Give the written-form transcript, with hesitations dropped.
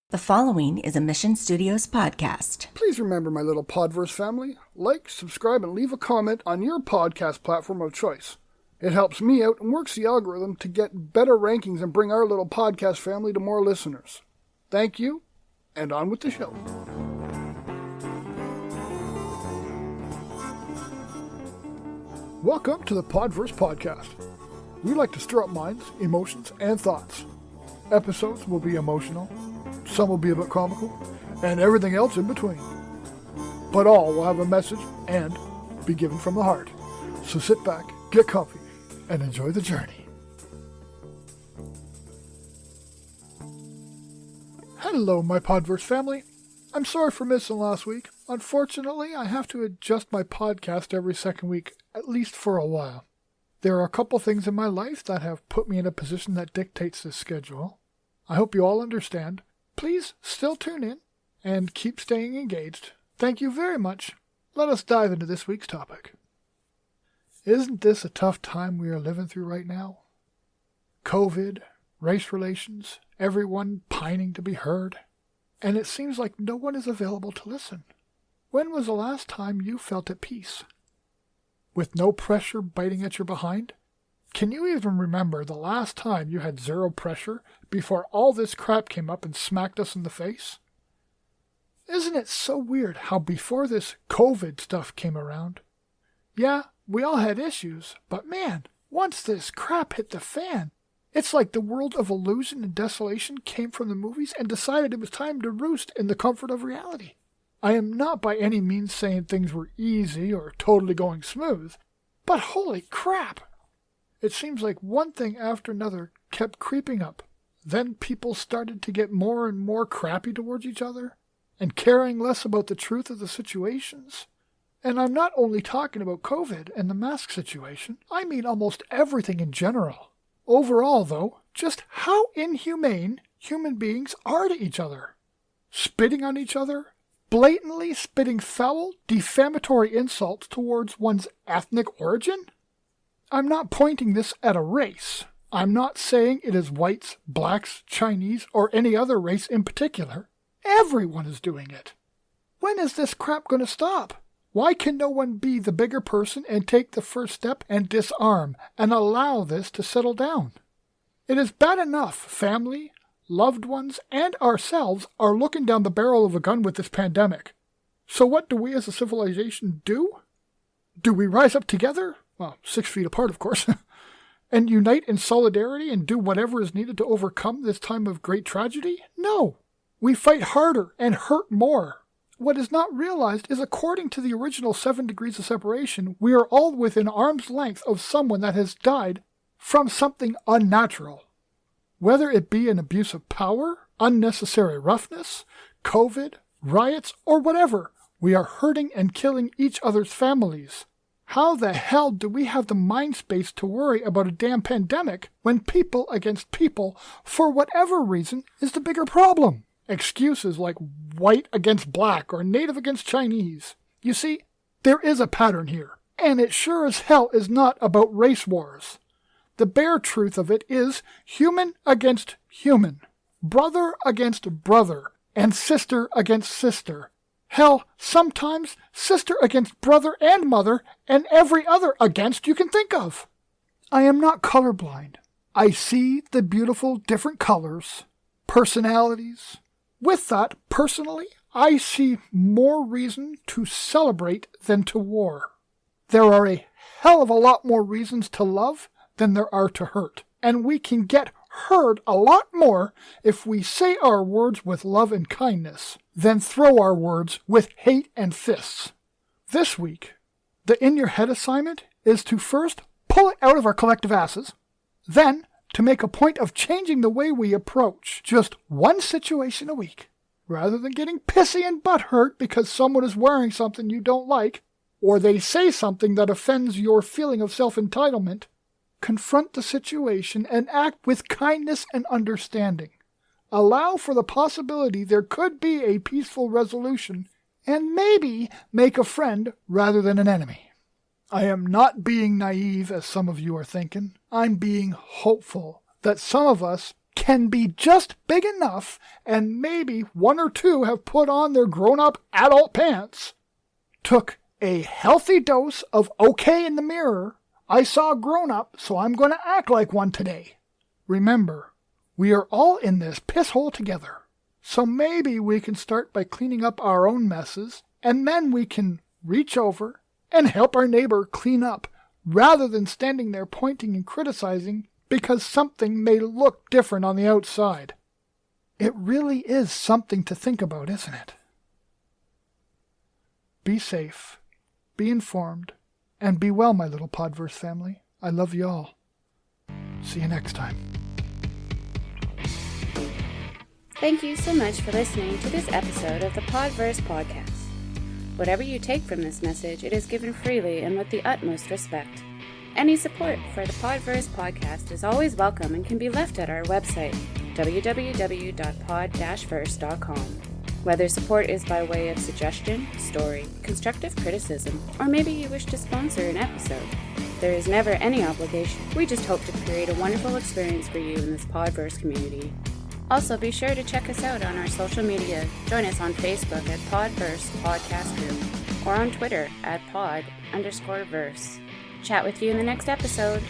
The following is a Mission Studios podcast. Please remember, my little Podverse family, like, subscribe, and leave a comment on your podcast platform of choice. It helps me out and works the algorithm to get better rankings and bring our little podcast family to more listeners. Thank you, and on with the show. Welcome to the Podverse podcast. We like to stir up minds, emotions, and thoughts. Episodes will be emotional, some will be a bit comical, and everything else in between. But all will have a message and be given from the heart. So sit back, get comfy, and enjoy the journey. Hello, my Podverse family. I'm sorry for missing last week. Unfortunately, I have to adjust my podcast every second week, at least for a while. There are a couple things in my life that have put me in a position that dictates this schedule. I hope you all understand. Please still tune in and keep staying engaged. Thank you very much. Let us dive into this week's topic. Isn't this a tough time we are living through right now? COVID, race relations, everyone pining to be heard, and it seems like no one is available to listen. When was the last time you felt at peace? With no pressure biting at your behind? Can you even remember the last time you had zero pressure before all this crap came up and smacked us in the face? Isn't it so weird how before this COVID stuff came around, yeah, we all had issues, but man, once this crap hit the fan, it's like the world of illusion and desolation came from the movies and decided it was time to roost in the comfort of reality. I am not by any means saying things were easy or totally going smooth, but holy crap! It seems like one thing after another kept creeping up. Then people started to get more and more crappy towards each other, and caring less about the truth of the situations. And I'm not only talking about COVID and the mask situation, I mean almost everything in general. Overall, though, just how inhumane human beings are to each other. Spitting on each other, blatantly spitting foul, defamatory insults towards one's ethnic origin? I'm not pointing this at a race. I'm not saying it is whites, blacks, Chinese, or any other race in particular. Everyone is doing it. When is this crap going to stop? Why can no one be the bigger person and take the first step and disarm and allow this to settle down? It is bad enough family, loved ones, and ourselves are looking down the barrel of a gun with this pandemic. So what do we as a civilization do? Do we rise up together? Well, 6 feet apart, of course, and unite in solidarity and do whatever is needed to overcome this time of great tragedy? No. We fight harder and hurt more. What is not realized is according to the original 7 degrees of separation, we are all within arm's length of someone that has died from something unnatural. Whether it be an abuse of power, unnecessary roughness, COVID, riots, or whatever, we are hurting and killing each other's families. How the hell do we have the mind space to worry about a damn pandemic when people against people, for whatever reason, is the bigger problem? Excuses like white against black or native against Chinese. You see, there is a pattern here, and it sure as hell is not about race wars. The bare truth of it is human against human, brother against brother, and sister against sister. Hell, sometimes sister against brother and mother, and every other against you can think of. I am not colorblind. I see the beautiful different colors, personalities. With that, personally, I see more reason to celebrate than to war. There are a hell of a lot more reasons to love than there are to hurt, and we can get heard a lot more if we say our words with love and kindness than throw our words with hate and fists. This week, the In Your Head assignment is to first pull it out of our collective asses, then to make a point of changing the way we approach just one situation a week. Rather than getting pissy and butthurt because someone is wearing something you don't like, or they say something that offends your feeling of self-entitlement, confront the situation and act with kindness and understanding. Allow for the possibility there could be a peaceful resolution, and maybe make a friend rather than an enemy. I am not being naive as some of you are thinking. I'm being hopeful that some of us can be just big enough, and maybe one or two have put on their grown-up adult pants, took a healthy dose of okay in the mirror. I saw a grown-up, so I'm going to act like one today. Remember, we are all in this piss hole together. So maybe we can start by cleaning up our own messes, and then we can reach over and help our neighbor clean up, rather than standing there pointing and criticizing because something may look different on the outside. It really is something to think about, isn't it? Be safe, be informed, and be well, my little Podverse family. I love you all. See you next time. Thank you so much for listening to this episode of the Podverse podcast. Whatever you take from this message, it is given freely and with the utmost respect. Any support for the Podverse podcast is always welcome and can be left at our website, www.pod-verse.com. Whether support is by way of suggestion, story, constructive criticism, or maybe you wish to sponsor an episode, there is never any obligation. We just hope to create a wonderful experience for you in this Podverse community. Also, be sure to check us out on our social media. Join us on Facebook at Podverse Podcast Group or on Twitter at pod_verse. Chat with you in the next episode.